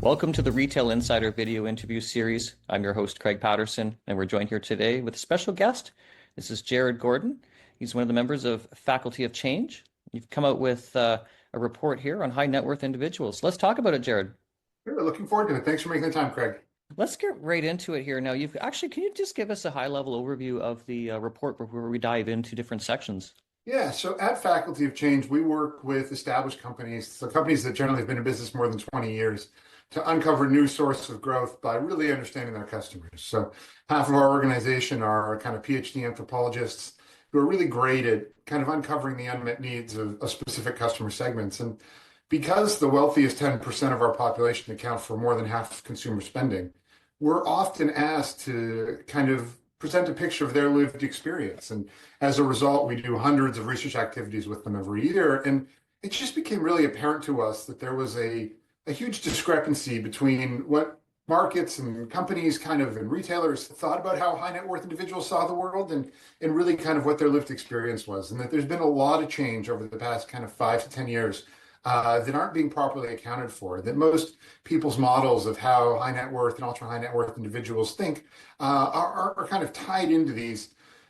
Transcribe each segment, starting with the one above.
Welcome to the Retail Insider video interview series. I'm your host, Craig Patterson, and we're joined here today with a special guest. This is Jared Gordon. He's one of the members of Faculty of Change. You've come out with a report here on high net worth individuals. Let's talk about it, Jared. Sure, looking forward to it. Thanks for making the time, Craig. Let's get right into it here. Now, can you just give us a high level overview of the report where we dive into different sections? Yeah, so at Faculty of Change, we work with established companies, so companies that generally have been in business more than 20 years, to uncover new sources of growth by really understanding their customers. So half of our organization are kind of PhD anthropologists who are really great at kind of uncovering the unmet needs of specific customer segments. And because the wealthiest 10% of our population account for more than half of consumer spending, we're often asked to kind of present a picture of their lived experience. And as a result, we do hundreds of research activities with them every year. And it just became really apparent to us that there was a huge discrepancy between what markets and companies and retailers thought about how high net worth individuals saw the world and really kind of what their lived experience was. And that there's been a lot of change over the past kind of 5 to 10 years that aren't being properly accounted for, that most people's models of how high net worth and ultra high net worth individuals think are kind of tied into these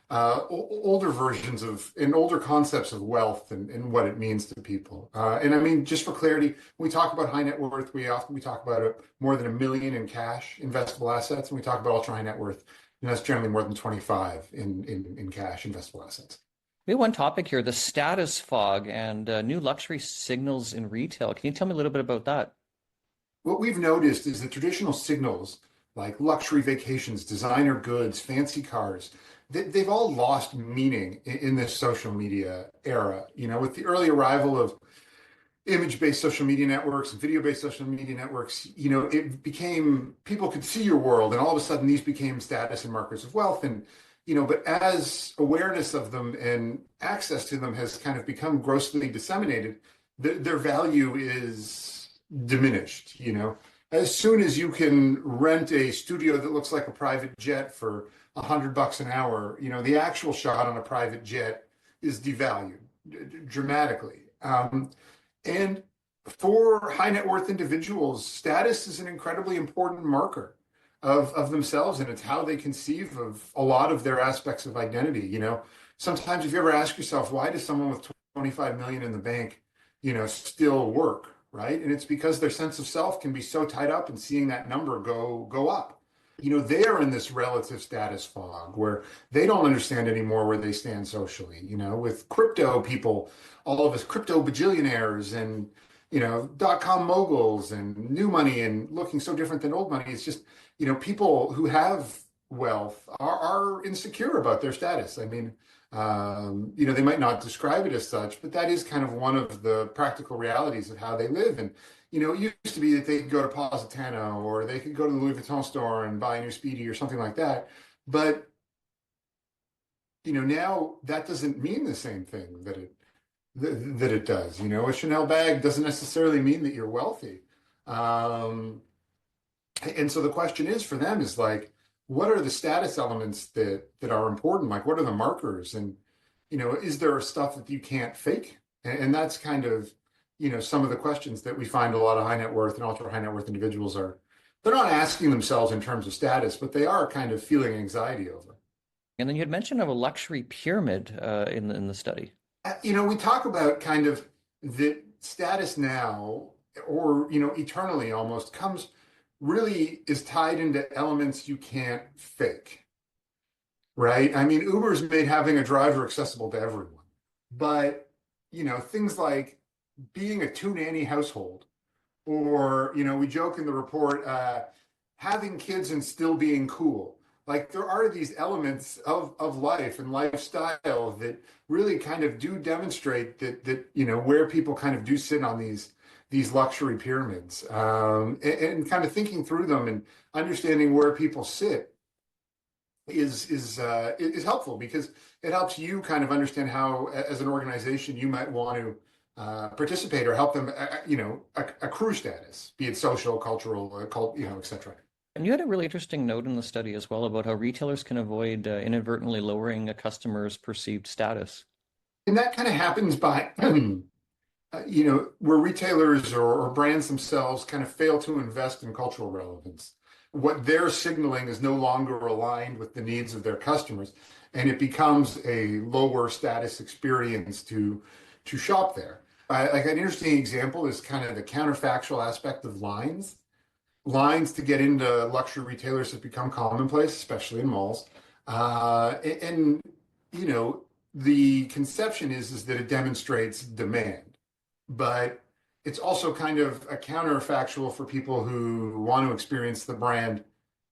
older versions of and older concepts of wealth and what it means to people. And I mean, just for clarity, when we talk about high net worth, we talk about more than $1 million in cash investable assets, and we talk about ultra high net worth, and that's generally more than 25 in cash investable assets. We have one topic here, the status fog and new luxury signals in retail. Can you tell me a little bit about that? What we've noticed is the traditional signals like luxury vacations, designer goods, fancy cars, they've all lost meaning in this social media era. You know, with the early arrival of image-based social media networks and video-based social media networks, you know, it became, people could see your world, and all of a sudden these became status and markers of wealth. And, you know, but as awareness of them and access to them has kind of become grossly disseminated, their value is diminished, you know. As soon as you can rent a studio that looks like a private jet for $100 an hour, you know, the actual shot on a private jet is devalued dramatically. And for high net worth individuals, status is an incredibly important marker of themselves, and it's how they conceive of a lot of their aspects of identity. You know, sometimes if you ever ask yourself, why does someone with 25 million in the bank, you know, still work, right? And it's because their sense of self can be so tied up in seeing that number go up. You know, they are in this relative status fog where they don't understand anymore where they stand socially. You know, with crypto people, all of us crypto bajillionaires and, you know, .com moguls and new money and looking so different than old money. It's just, you know, people who have wealth are insecure about their status. I mean, you know, they might not describe it as such, but that is kind of one of the practical realities of how they live. And, you know, it used to be that they could go to Positano or they could go to the Louis Vuitton store and buy a new Speedy or something like that. But, you know, now that doesn't mean the same thing that it does. You know, a Chanel bag doesn't necessarily mean that you're wealthy. And so the question is for them is like, what are the status elements that are important? Like, what are the markers? And, you know, is there stuff that you can't fake? And that's kind of, you know, some of the questions that we find a lot of high net worth and ultra high net worth individuals they're not asking themselves in terms of status, but they are kind of feeling anxiety over. And then you had mentioned of a luxury pyramid in the study. You know, we talk about kind of the status now, or, you know, eternally almost really is tied into elements you can't fake, right? I mean, Uber's made having a driver accessible to everyone, but, you know, things like being a two nanny household, or, you know, we joke in the report, having kids and still being cool. Like, there are these elements of life and lifestyle that really kind of do demonstrate that, you know, where people kind of do sit on these luxury pyramids, and kind of thinking through them and understanding where people sit is helpful, because it helps you kind of understand how, as an organization, you might want to participate or help them, you know, accrue status, be it social, cultural, you know, et cetera. And you had a really interesting note in the study as well about how retailers can avoid inadvertently lowering a customer's perceived status. And that kind of happens by where retailers or brands themselves kind of fail to invest in cultural relevance. What they're signaling is no longer aligned with the needs of their customers, and it becomes a lower status experience to shop there. Like an interesting example is kind of the counterfactual aspect of lines. Lines to get into luxury retailers have become commonplace, especially in malls. And you know, the conception is that it demonstrates demand, but it's also kind of a counterfactual for people who want to experience the brand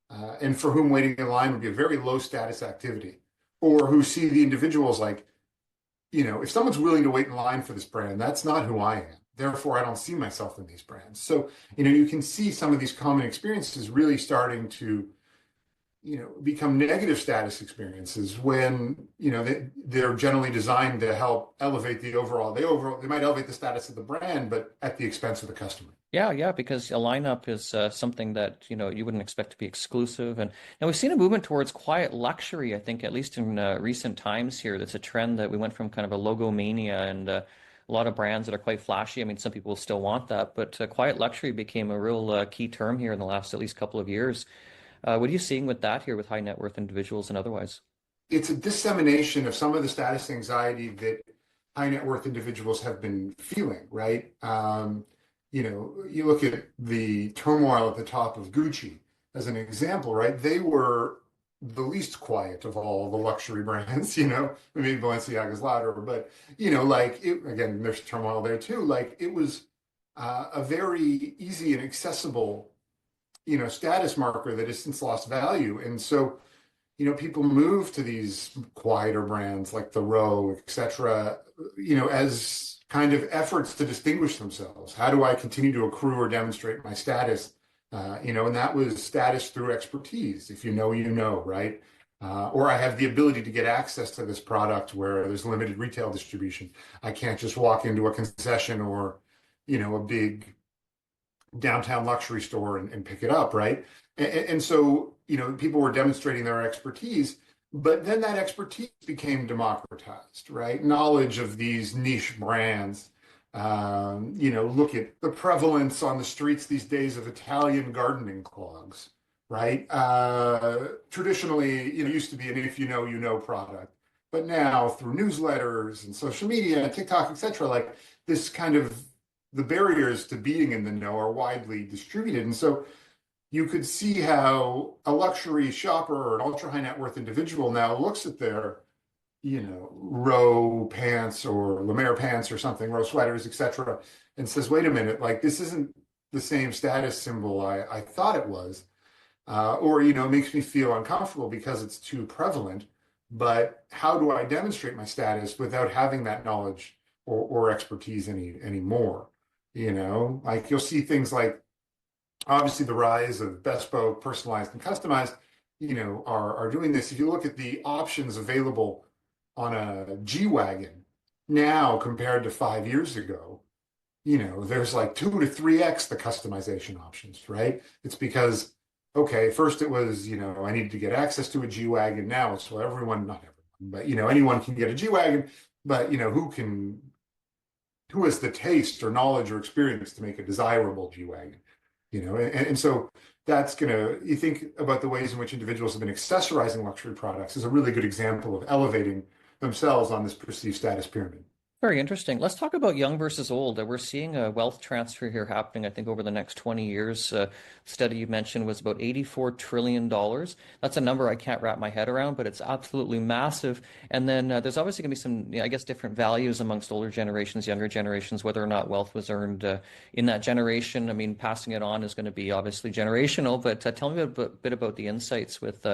and for whom waiting in line would be a very low status activity, or who see the individuals like, if someone's willing to wait in line for this brand, that's not who I am. Therefore, I don't see myself in these brands. So, you can see some of these common experiences really starting to become negative status experiences when they're generally designed to help elevate they might elevate the status of the brand but at the expense of the customer. Yeah, yeah, because a lineup is something that you wouldn't expect to be exclusive, and now we've seen a movement towards quiet luxury. I think at least in recent times here, that's a trend that we went from kind of a logo mania and a lot of brands that are quite flashy. I mean, some people still want that, but quiet luxury became a real key term here in the last at least couple of years. What are you seeing with that here with high net worth individuals and otherwise? It's a dissemination of some of the status anxiety that high net worth individuals have been feeling, right? You look at the turmoil at the top of Gucci as an example, right? They were the least quiet of all the luxury brands, maybe Balenciaga's louder, but, again, there's turmoil there too. Like it was a very easy and accessible, status marker that has since lost value. And so, people move to these quieter brands like the Row, et cetera, as kind of efforts to distinguish themselves. How do I continue to accrue or demonstrate my status? And that was status through expertise. If you know, right? Or I have the ability to get access to this product where there's limited retail distribution. I can't just walk into a concession or, a big downtown luxury store and pick it up, right? And so, people were demonstrating their expertise, but then that expertise became democratized, right? Knowledge of these niche brands. Look at the prevalence on the streets these days of Italian gardening clogs, right? Traditionally, it used to be an if you know product, but now through newsletters and social media and TikTok, et cetera, like this kind of the barriers to being in the know are widely distributed. And so you could see how a luxury shopper or an ultra high net worth individual now looks at their, Row pants or La Mer pants or something, Row sweaters, et cetera, and says, wait a minute, like this isn't the same status symbol I thought it was. Or, makes me feel uncomfortable because it's too prevalent. But how do I demonstrate my status without having that knowledge or expertise anymore? Like you'll see things like obviously the rise of bespoke, personalized, and customized, are doing this. If you look at the options available on a G-Wagon now compared to 5 years ago, there's like 2 to 3x the customization options, right? It's because, okay, first it was, I needed to get access to a G-Wagon. Now it's not everyone, but, anyone can get a G-Wagon, but, who has the taste or knowledge or experience to make a desirable G-Wagon? And so you think about the ways in which individuals have been accessorizing luxury products is a really good example of elevating themselves on this perceived status pyramid. Very interesting. Let's talk about young versus old. We're seeing a wealth transfer here happening, I think, over the next 20 years. Study you mentioned was about $84 trillion. That's a number I can't wrap my head around, but it's absolutely massive. And then there's obviously going to be some, I guess, different values amongst older generations, younger generations, whether or not wealth was earned in that generation. I mean, passing it on is going to be obviously generational, but tell me a bit about the insights with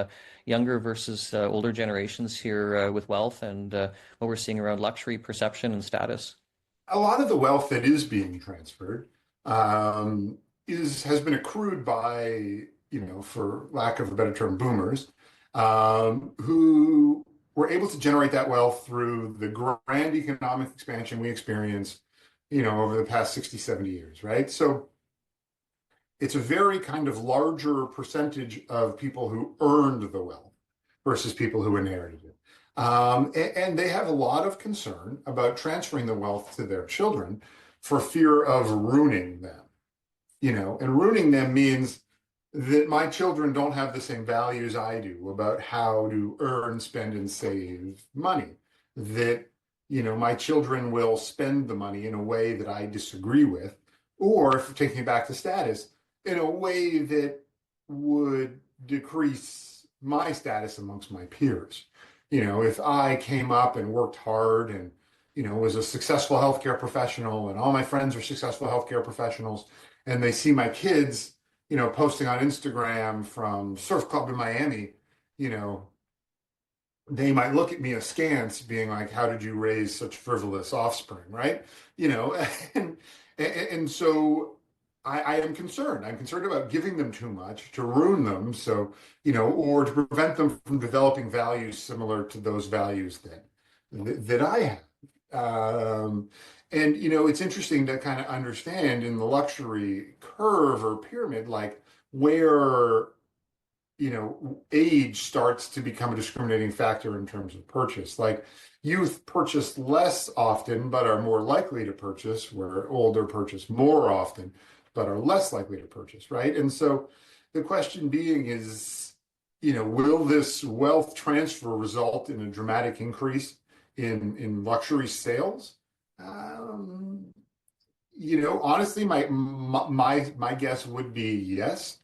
younger versus older generations here with wealth and what we're seeing around luxury perception and status. A lot of the wealth that is being transferred has been accrued by, for lack of a better term, boomers, who were able to generate that wealth through the grand economic expansion we experienced, over the past 60, 70 years, right? So it's a very kind of larger percentage of people who earned the wealth versus people who inherited it. And they have a lot of concern about transferring the wealth to their children for fear of ruining them, and ruining them means that my children don't have the same values I do about how to earn, spend, and save money. That, my children will spend the money in a way that I disagree with, or if taking it back to status, in a way that would decrease my status amongst my peers. If I came up and worked hard and, was a successful healthcare professional and all my friends are successful healthcare professionals and they see my kids, posting on Instagram from surf club in Miami, you know, they might look at me askance, being like, "How did you raise such frivolous offspring?" Right? You know, and so I am concerned. I'm concerned about giving them too much to ruin them, so or to prevent them from developing values similar to those values that I have. And it's interesting to kind of understand in the luxury curve or pyramid, like where age starts to become a discriminating factor in terms of purchase. Like youth purchase less often, but are more likely to purchase, where older purchase more often, but are less likely to purchase, right? And so the question being is, will this wealth transfer result in a dramatic increase in luxury sales? Honestly, my guess would be yes,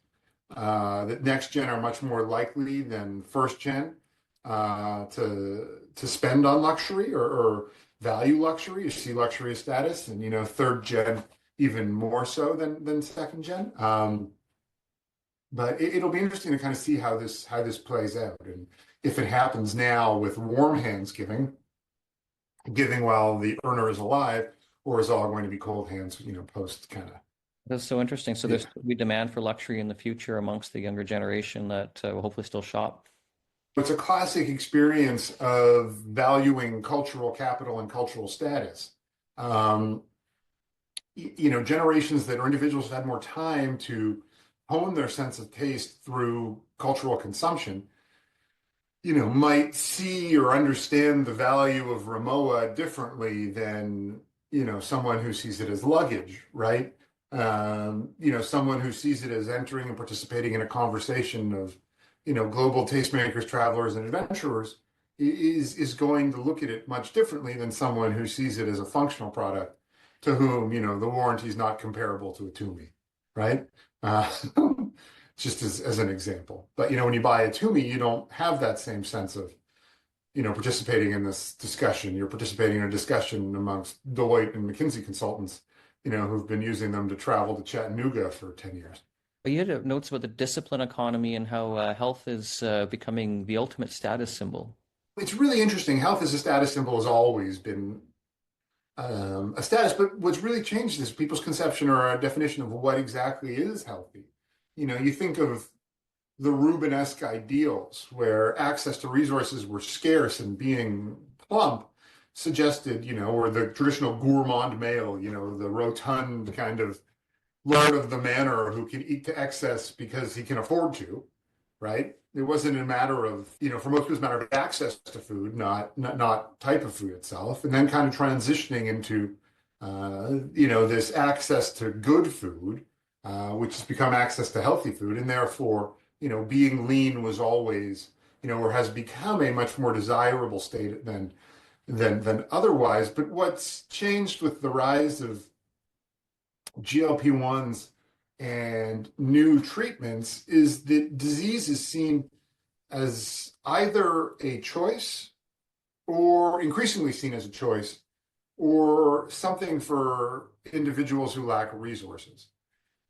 that next gen are much more likely than first gen to spend on luxury or value luxury, or see luxury as status, and third gen even more so than second gen. But it'll be interesting to kind of see how this plays out, and if it happens now with warm hands giving while the earner is alive, or is all going to be cold hands, post kind of. That's so interesting. So Yeah. there's will be demand for luxury in the future amongst the younger generation that will hopefully still shop. It's a classic experience of valuing cultural capital and cultural status. Um, Generations that or individuals have had more time to hone their sense of taste through cultural consumption, might see or understand the value of Rimowa differently than, someone who sees it as luggage, right? Someone who sees it as entering and participating in a conversation of, global tastemakers, travelers, and adventurers is going to look at it much differently than someone who sees it as a functional product to whom, the warranty is not comparable to a Tumi, right? Uh, just as an example. But when you buy a Tumi, you don't have that same sense of participating in this discussion. You're participating in a discussion amongst Deloitte and McKinsey consultants, who've been using them to travel to Chattanooga for 10 years. But you had notes about the discipline economy and how health is becoming the ultimate status symbol. It's really interesting. Health as a status symbol has always been a status, but what's really changed is people's conception or a definition of what exactly is healthy. You think of the Rubenesque ideals where access to resources were scarce and being plump suggested, or the traditional gourmand male, the rotund kind of lord of the manor who can eat to excess because he can afford to, right? It wasn't a matter of, for most people, it's a matter of access to food, not type of food itself, and then kind of transitioning into, this access to good food, which has become access to healthy food, and therefore, being lean was always, or has become a much more desirable state than otherwise. But what's changed with the rise of GLP-1s and new treatments is that disease is seen as either a choice or increasingly seen as a choice or something for individuals who lack resources.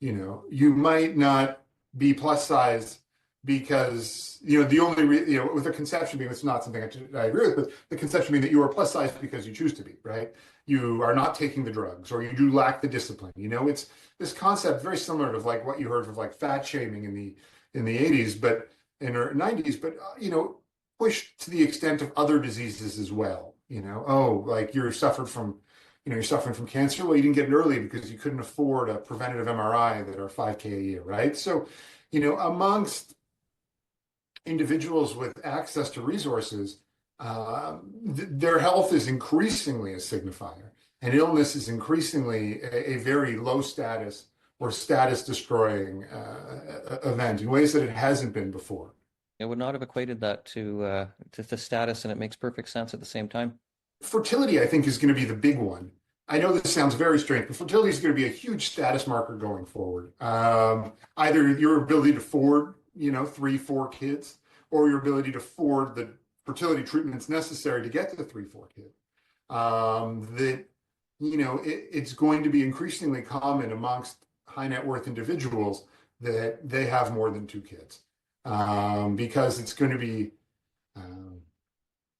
You might not be plus size because, the only, with the conception being, it's not something I agree with, but the conception being that you are plus size because you choose to be, right? You are not taking the drugs or you do lack the discipline. It's this concept very similar to like what you heard of like fat shaming in the 80s, but in the 90s, but, pushed to the extent of other diseases as well. Oh, like you're suffering from cancer. Well, you didn't get it early because you couldn't afford a preventative MRI that are 5K a year, right? So, amongst individuals with access to resources, their health is increasingly a signifier. And illness is increasingly a very low status or status destroying event in ways that it hasn't been before. I would not have equated that to status, and it makes perfect sense at the same time. Fertility, I think, is going to be the big one. I know this sounds very strange, but fertility is going to be a huge status marker going forward. Either your ability to afford, 3, 4 kids, or your ability to afford the fertility treatments necessary to get to the 3, 4 kids. That, it's going to be increasingly common amongst high net worth individuals that they have more than 2 kids, because it's going to be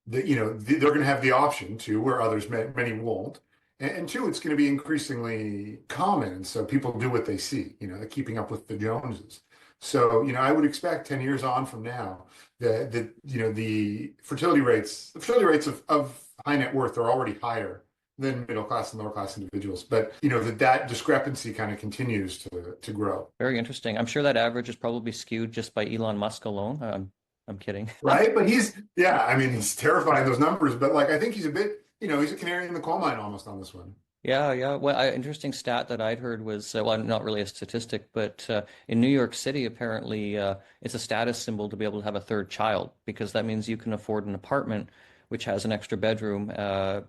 they're going to have the option to, where others many won't. And two, it's going to be increasingly common. And so people do what they see, they're keeping up with the Joneses. So, I would expect 10 years on from now that, the fertility rates of high net worth are already higher than middle class and lower class individuals. But, that discrepancy kind of continues to grow. Very interesting. I'm sure that average is probably skewed just by Elon Musk alone. I'm kidding. Right. But he's terrifying, those numbers. But like, I think he's a bit, he's a canary in the coal mine almost on this one. Yeah, yeah. Well, interesting stat that I'd heard was, well, not really a statistic, but in New York City, apparently, it's a status symbol to be able to have a third child, because that means you can afford an apartment which has an extra bedroom.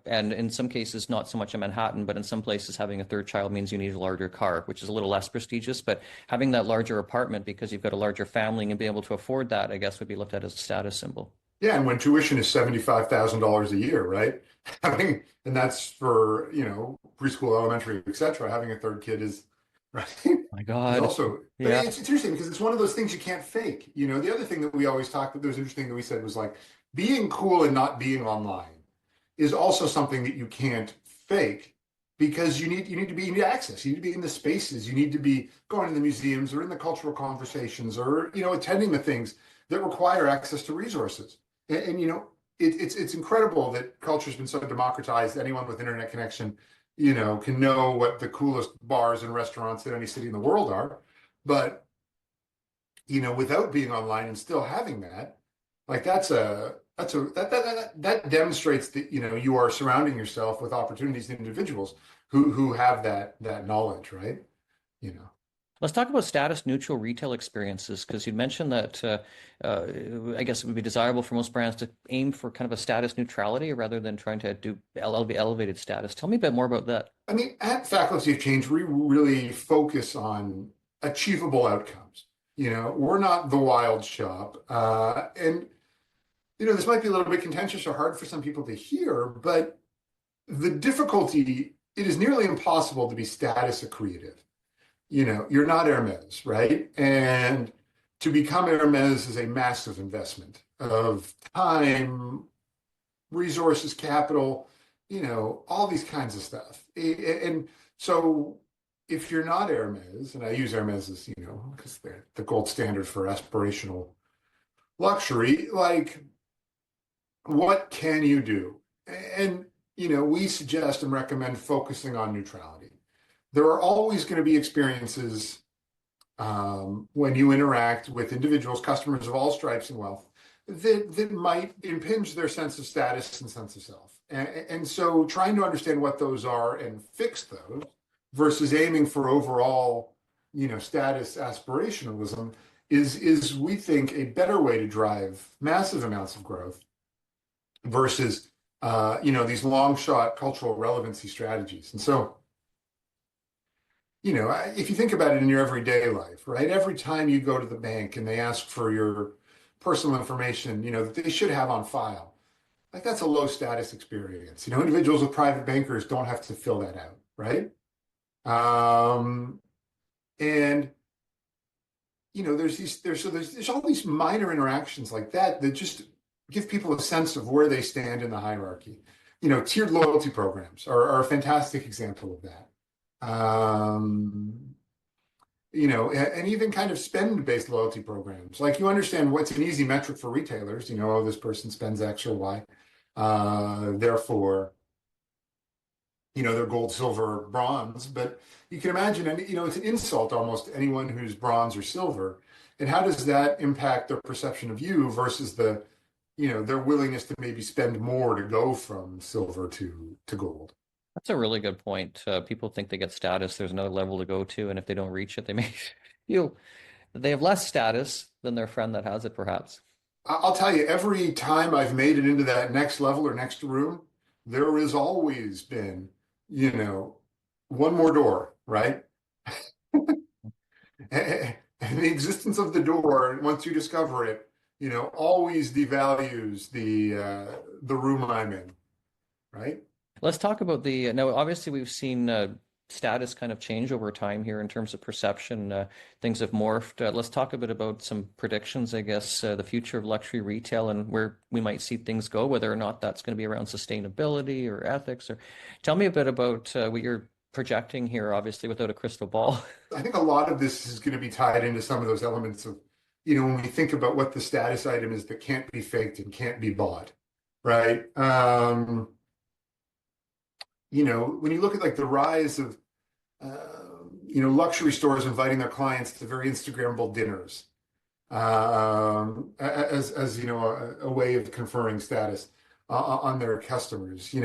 And in some cases, not so much in Manhattan, but in some places, having a third child means you need a larger car, which is a little less prestigious. But having that larger apartment because you've got a larger family and being able to afford that, I guess, would be looked at as a status symbol. Yeah, and when tuition is $75,000 a year, right? And that's for, preschool, elementary, etc. Having a third kid is, right, My is God. also, but Yeah. it's interesting because it's one of those things you can't fake. The other thing that we always that was interesting that we said was like being cool and not being online is also something that you can't fake, because you need access. You need to be in the spaces. You need to be going to the museums or in the cultural conversations or, attending the things that require access to resources. And it's incredible that culture's been so democratized. Anyone with internet connection, can know what the coolest bars and restaurants in any city in the world are. But, without being online and still having that, like that demonstrates that, you are surrounding yourself with opportunities and individuals who have that knowledge, right? You know. Let's talk about status neutral retail experiences, because you mentioned that I guess it would be desirable for most brands to aim for kind of a status neutrality rather than trying to do elevated status. Tell me a bit more about that. I mean, at Faculty of Change, we really focus on achievable outcomes. We're not the wild shop. And, this might be a little bit contentious or hard for some people to hear, but the difficulty, it is nearly impossible to be status accretive. You're not Hermès, right? And to become Hermès is a massive investment of time, resources, capital, all these kinds of stuff. And so if you're not Hermès, and I use Hermès as, because they're the gold standard for aspirational luxury, like, what can you do? And, we suggest and recommend focusing on neutrality. There are always going to be experiences when you interact with individuals, customers of all stripes and wealth, that might impinge their sense of status and sense of self. And so trying to understand what those are and fix those versus aiming for overall, status aspirationalism is we think a better way to drive massive amounts of growth versus these long shot cultural relevancy strategies. And so, if you think about it in your everyday life, right? Every time you go to the bank and they ask for your personal information, that they should have on file, like, that's a low status experience. Individuals with private bankers don't have to fill that out, right? And there's all these minor interactions like that just give people a sense of where they stand in the hierarchy. Tiered loyalty programs are a fantastic example of that. And even kind of spend-based loyalty programs. Like, you understand what's an easy metric for retailers, oh, this person spends X or Y. Therefore, they're gold, silver, bronze. But you can imagine, and it's an insult almost to anyone who's bronze or silver. And how does that impact their perception of you versus their willingness to maybe spend more to go from silver to gold? That's a really good point. People think they get status. There's another level to go to, and if they don't reach it, they may feel that they have less status than their friend that has it, perhaps. I'll tell you, every time I've made it into that next level or next room, there has always been, you know, one more door, right? And the existence of the door, once you discover it, always devalues the room I'm in, right? Let's talk about the now. Obviously, we've seen status kind of change over time here in terms of perception. Things have morphed. Let's talk a bit about some predictions, I guess, the future of luxury retail and where we might see things go, whether or not that's going to be around sustainability or ethics. Or tell me a bit about what you're projecting here, obviously, without a crystal ball. I think a lot of this is going to be tied into some of those elements of, when we think about what the status item is that can't be faked and can't be bought, right? When you look at like the rise of, luxury stores inviting their clients to very Instagrammable dinners, as a way of conferring status on their customers,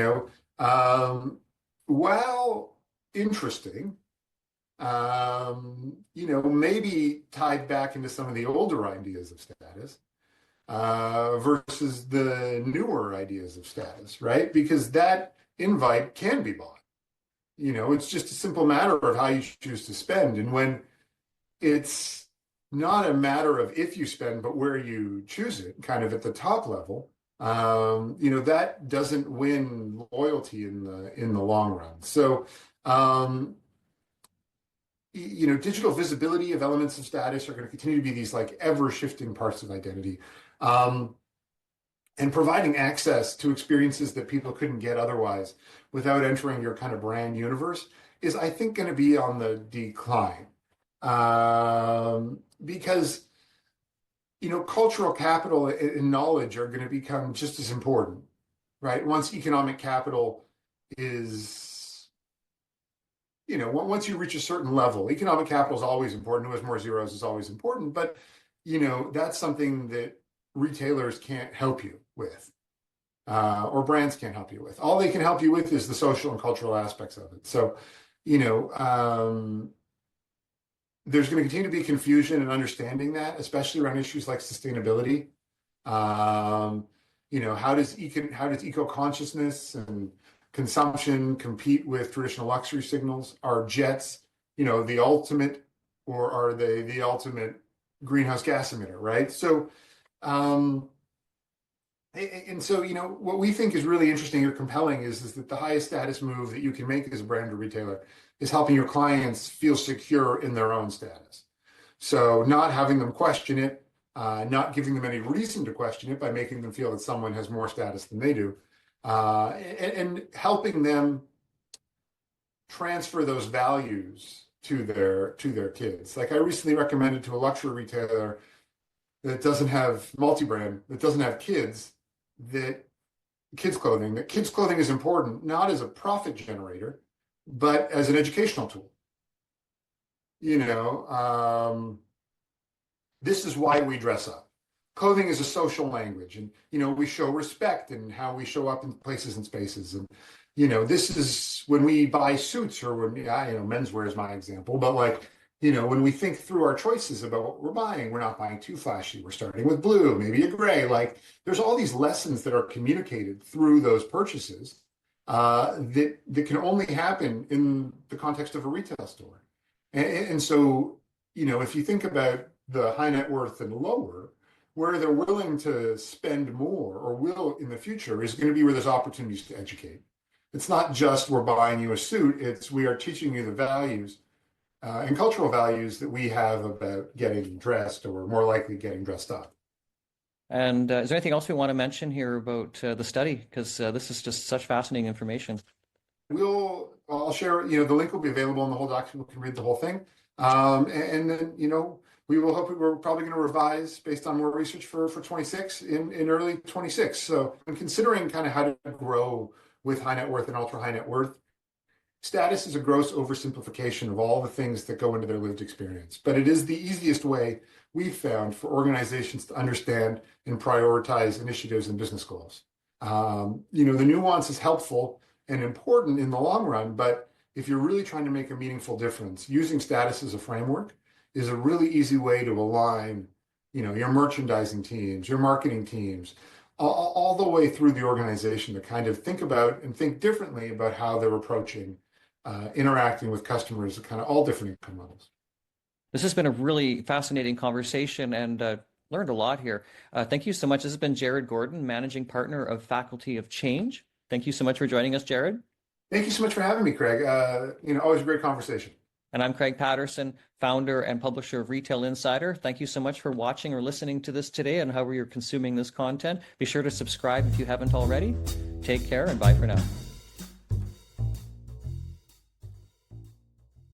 while interesting, maybe tied back into some of the older ideas of status, versus the newer ideas of status, right? Because that invite can be bought. It's just a simple matter of how you choose to spend. And when it's not a matter of if you spend, but where you choose it, kind of at the top level, that doesn't win loyalty in the long run. So, digital visibility of elements of status are going to continue to be these like ever shifting parts of identity. And providing access to experiences that people couldn't get otherwise without entering your kind of brand universe is, I think, going to be on the decline. Because, cultural capital and knowledge are going to become just as important, right? Once economic capital is, once you reach a certain level, economic capital is always important. Who has more zeros is always important. But, that's something that retailers can't help you with, or brands can't help you with. All they can help you with is the social and cultural aspects of it. So, there's going to continue to be confusion and understanding that, especially around issues like sustainability. How does eco consciousness and consumption compete with traditional luxury signals? Are jets, the ultimate, or are they the ultimate greenhouse gas emitter, right? So, and so, what we think is really interesting or compelling is that the highest status move that you can make as a brand or retailer is helping your clients feel secure in their own status. So not having them question it, not giving them any reason to question it by making them feel that someone has more status than they do, and helping them transfer those values to their kids. Like I recently recommended to a luxury retailer that doesn't have multi-brand, that doesn't have kids, that kids clothing is important, not as a profit generator, but as an educational tool. This is why we dress up. Clothing is a social language, and we show respect in how we show up in places and spaces. And this is when we buy suits, or when menswear is my example, but like when we think through our choices about what we're buying, we're not buying too flashy. We're starting with blue, maybe a gray. Like there's all these lessons that are communicated through those purchases, that can only happen in the context of a retail store. And so, if you think about the high net worth and lower, where they're willing to spend more or will in the future is going to be where there's opportunities to educate. It's not just we're buying you a suit, it's we are teaching you the values and cultural values that we have about getting dressed, or more likely getting dressed up. And is there anything else we want to mention here about the study? Because this is just such fascinating information. I'll share, the link will be available in the whole document. We can read the whole thing. And then, we're probably going to revise based on more research for 26 in early 26. So I'm considering kind of how to grow with high net worth and ultra high net worth. Status is a gross oversimplification of all the things that go into their lived experience, but it is the easiest way we've found for organizations to understand and prioritize initiatives and business goals. The nuance is helpful and important in the long run. But if you're really trying to make a meaningful difference, using status as a framework is a really easy way to align, your merchandising teams, your marketing teams, all the way through the organization to kind of think about and think differently about how they're approaching interacting with customers at kind of all different income levels. This has been a really fascinating conversation and learned a lot here. Thank you so much. This has been Jared Gordon, Managing Partner of Faculty of Change. Thank you so much for joining us, Jared. Thank you so much for having me, Craig. Always a great conversation. And I'm Craig Patterson, founder and publisher of Retail Insider. Thank you so much for watching or listening to this today and however you're consuming this content. Be sure to subscribe if you haven't already. Take care and bye for now.